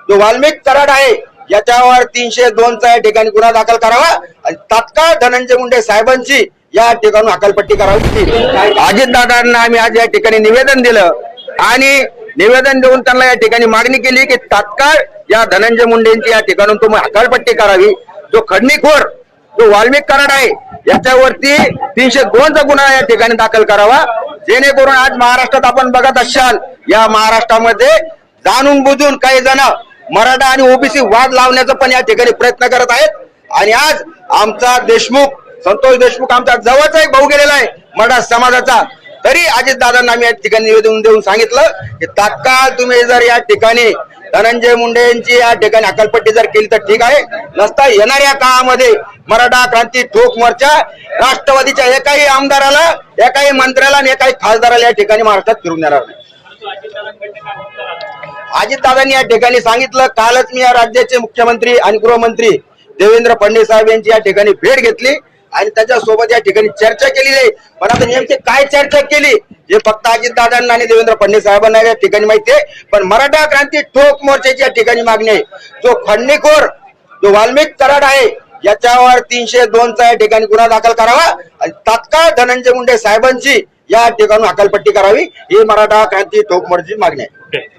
जो वाल्मिक कराड आहे याच्यावर 302चा या ठिकाणी गुन्हा दाखल करावा आणि तात्काळ धनंजय मुंडे साहेबांची या ठिकाणी हकालपट्टी करावी। अजितदादांना आम्ही आज या ठिकाणी निवेदन दिलं आणि निवेदन देऊन त्यांना या ठिकाणी मागणी केली की तात्काळ या धनंजय मुंडेंची या ठिकाणून तुम्ही हकालपट्टी करावी। जो खंडणीखोर जो वाल्मिक कराड आहे याच्यावरती 302चा गुन्हा या ठिकाणी दाखल करावा, जेणेकरून आज महाराष्ट्रात आपण बघत असाल या महाराष्ट्रामध्ये जाणून बुजून काही जण मराठा आणि ओबीसी वाद लावण्याचा पण या ठिकाणी प्रयत्न करत आहेत। आणि आज आमचा देशमुख संतोष देशमुख आमचा जवळचा एक भाऊ गेलेला आहे मराठा समाजाचा, तरी अजितदादांना आम्ही या ठिकाणी निवेदन देऊन सांगितलं की तात्काळ तुम्ही जर या ठिकाणी धनंजय मुंडे यांची या ठिकाणी हकालपट्टी जर केली तर ठीक आहे, नसता येणाऱ्या काळामध्ये मराठा क्रांती ठोक मोर्चा राष्ट्रवादीच्या एकाही आमदाराला, एकाही मंत्र्याला आणि एकाही खासदाराला या ठिकाणी महाराष्ट्रात फिरून येणार नाही। अजितदादांनी या ठिकाणी सांगितलं, कालच मी या राज्याचे मुख्यमंत्री आणि गृहमंत्री देवेंद्र फडणवीस साहेब यांची या ठिकाणी भेट घेतली आणि त्याच्यासोबत या ठिकाणी चर्चा केलेली आहे। पण आता नेमकी काय चर्चा केली हे फक्त अजितदादांना आणि देवेंद्र फडणवीस साहेबांना या ठिकाणी माहिती आहे। पण मराठा क्रांती ठोक मोर्चाची या ठिकाणी मागणी आहे, जो खंडणीखोर जो वाल्मिक कराड आहे याच्यावर 302चा या ठिकाणी गुन्हा दाखल करावा आणि तात्काळ धनंजय मुंडे साहेबांची या ठिकाणी हकालपट्टी करावी, ही मराठा क्रांती ठोक मोर्चाची मागणी आहे।